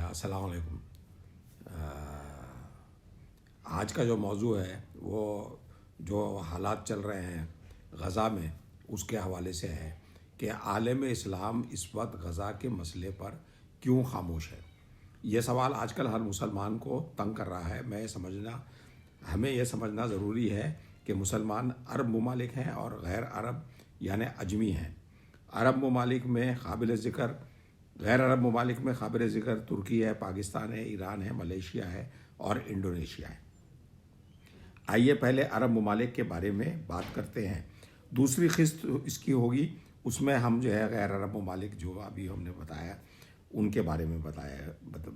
السلام علیکم۔ آج کا جو موضوع ہے وہ جو حالات چل رہے ہیں غزہ میں اس کے حوالے سے ہے کہ عالم اسلام اس وقت غزہ کے مسئلے پر کیوں خاموش ہے۔ یہ سوال آج کل ہر مسلمان کو تنگ کر رہا ہے۔ ہمیں یہ سمجھنا ضروری ہے کہ مسلمان عرب ممالک ہیں اور غیر عرب یعنی اجمی ہیں۔ عرب ممالک میں قابل ذکر غیر عرب ممالک میں قابل ذکر ترکی ہے، پاکستان ہے، ایران ہے، ملیشیا ہے اور انڈونیشیا ہے۔ آئیے پہلے عرب ممالک کے بارے میں بات کرتے ہیں۔ دوسری قسط اس کی ہوگی، اس میں ہم جو ہے غیر عرب ممالک جو ابھی ہم نے بتایا ان کے بارے میں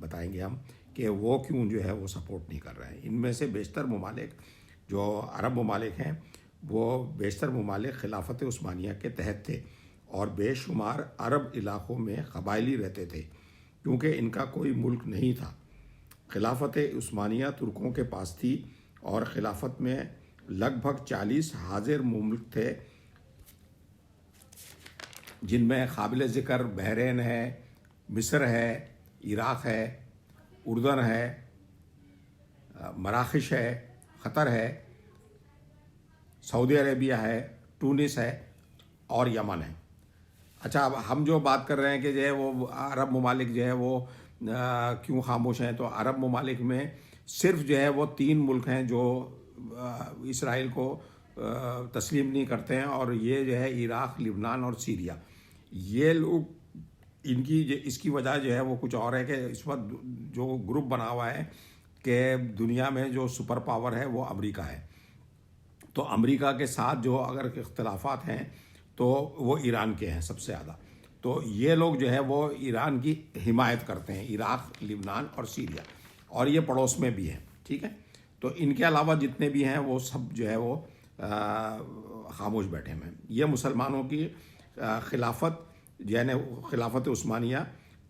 بتائیں گے ہم کہ وہ کیوں جو ہے وہ سپورٹ نہیں کر رہے ہیں۔ ان میں سے بیشتر ممالک جو عرب ممالک ہیں وہ بیشتر ممالک خلافت عثمانیہ کے تحت تھے اور بے شمار عرب علاقوں میں قبائلی رہتے تھے کیونکہ ان کا کوئی ملک نہیں تھا۔ خلافت عثمانیہ ترکوں کے پاس تھی اور خلافت میں لگ بھگ 40 حاضر ممالک تھے، جن میں قابل ذکر بحرین ہے، مصر ہے، عراق ہے، اردن ہے، مراکش ہے، قطر ہے، سعودی عربیہ ہے، ٹونس ہے اور یمن ہے۔ اچھا، اب ہم جو بات کر رہے ہیں کہ جو ہے وہ عرب ممالک جو ہے وہ کیوں خاموش ہیں، تو عرب ممالک میں صرف جو ہے وہ 3 ملک ہیں جو اسرائیل کو تسلیم نہیں کرتے ہیں، اور یہ جو ہے عراق، لبنان اور سیریا۔ یہ لوگ اس کی وجہ جو ہے وہ کچھ اور ہے کہ اس وقت جو گروپ بنا ہوا ہے کہ دنیا میں جو سپر پاور ہے وہ امریکہ ہے، تو امریکہ کے ساتھ جو اگر اختلافات ہیں تو وہ ایران کے ہیں سب سے زیادہ۔ تو یہ لوگ جو ہے وہ ایران کی حمایت کرتے ہیں، عراق، لبنان اور سیریا، اور یہ پڑوس میں بھی ہیں، ٹھیک ہے۔ تو ان کے علاوہ جتنے بھی ہیں وہ سب جو ہے وہ خاموش بیٹھے ہوئے ہیں۔ یہ مسلمانوں کی خلافت یعنی خلافت عثمانیہ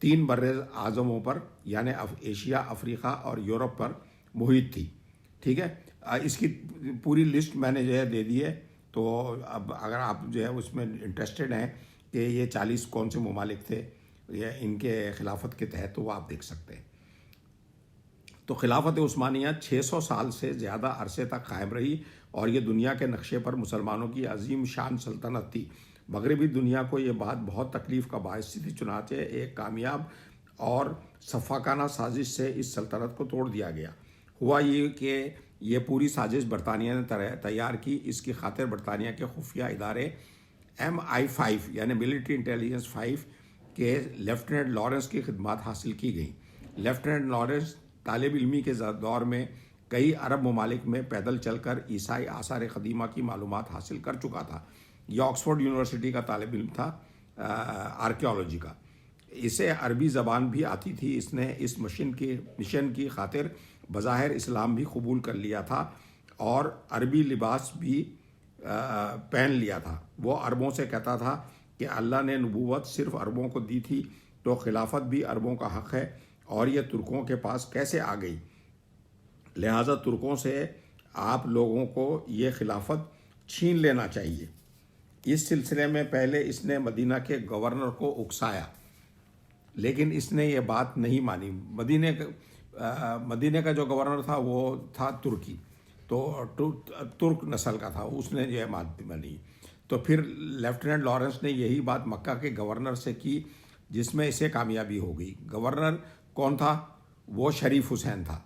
3 بر اعظموں پر یعنی ایشیا، افریقہ اور یورپ پر محیط تھی، ٹھیک ہے۔ اس کی پوری لسٹ میں نے جو ہے دے دی ہے، تو اب اگر آپ جو ہے اس میں انٹرسٹڈ ہیں کہ یہ 40 کون سے ممالک تھے یہ ان کے خلافت کے تحت، تو وہ آپ دیکھ سکتے ہیں۔ تو خلافت عثمانیہ 600 سال سے زیادہ عرصے تک قائم رہی اور یہ دنیا کے نقشے پر مسلمانوں کی عظیم شان سلطنت تھی۔ مغربی دنیا کو یہ بات بہت تکلیف کا باعث تھی، چنانچہ ایک کامیاب اور شفاقانہ سازش سے اس سلطنت کو توڑ دیا گیا۔ ہوا یہ کہ یہ پوری سازش برطانیہ نے تیار کی۔ اس کی خاطر برطانیہ کے خفیہ ادارے MI5 یعنی ملٹری انٹیلیجنس 5 کے لیفٹیننٹ لارنس کی خدمات حاصل کی گئیں۔ لیفٹیننٹ لارنس طالب علمی کے دور میں کئی عرب ممالک میں پیدل چل کر عیسائی آثار قدیمہ کی معلومات حاصل کر چکا تھا۔ یہ آکسفورڈ یونیورسٹی کا طالب علم تھا آرکیالوجی کا۔ اسے عربی زبان بھی آتی تھی۔ اس نے اس مشن کی خاطر بظاہر اسلام بھی قبول کر لیا تھا اور عربی لباس بھی پہن لیا تھا۔ وہ عربوں سے کہتا تھا کہ اللہ نے نبوت صرف عربوں کو دی تھی، تو خلافت بھی عربوں کا حق ہے، اور یہ ترکوں کے پاس کیسے آ گئی؟ لہٰذا ترکوں سے آپ لوگوں کو یہ خلافت چھین لینا چاہیے۔ اس سلسلے میں پہلے اس نے مدینہ کے گورنر کو اکسایا، لیکن اس نے یہ بات نہیں مانی۔ مدینہ کا جو گورنر تھا وہ تھا ترکی، تو ترک نسل کا تھا، اس نے یہ بات مانی۔ تو پھر لیفٹیننٹ لارنس نے یہی بات مکہ کے گورنر سے کی، جس میں اسے کامیابی ہو گئی۔ گورنر کون تھا؟ وہ شریف حسین تھا۔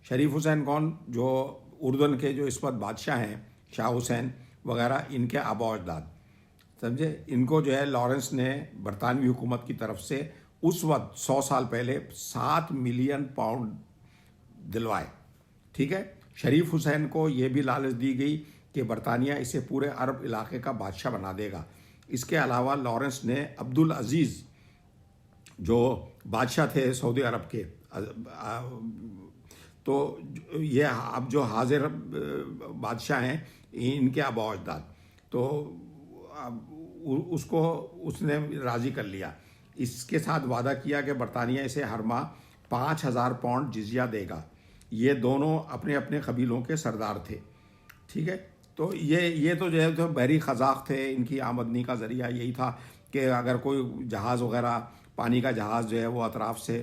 شریف حسین کون؟ جو اردن کے جو اس وقت بادشاہ ہیں، شاہ حسین وغیرہ، ان کے آباء و اجداد، سمجھے۔ ان کو جو ہے لارنس نے برطانوی حکومت کی طرف سے اس وقت 100 سال پہلے 7 ملین پاؤنڈ دلوائے، ٹھیک ہے۔ شریف حسین کو یہ بھی لالچ دی گئی کہ برطانیہ اسے پورے عرب علاقے کا بادشاہ بنا دے گا۔ اس کے علاوہ لارنس نے عبدالعزیز جو بادشاہ تھے سعودی عرب کے، تو یہ اب جو حاضر بادشاہ ہیں ان کے آباء و اجداد، تو اس نے راضی کر لیا۔ اس کے ساتھ وعدہ کیا کہ برطانیہ اسے ہر ماہ 5000 پاؤنڈ جزیہ دے گا۔ یہ دونوں اپنے اپنے قبیلوں کے سردار تھے، ٹھیک ہے۔ تو یہ تو جو ہے تو بحری قزاق تھے، ان کی آمدنی کا ذریعہ یہی تھا کہ اگر کوئی جہاز وغیرہ، پانی کا جہاز جو ہے وہ اطراف سے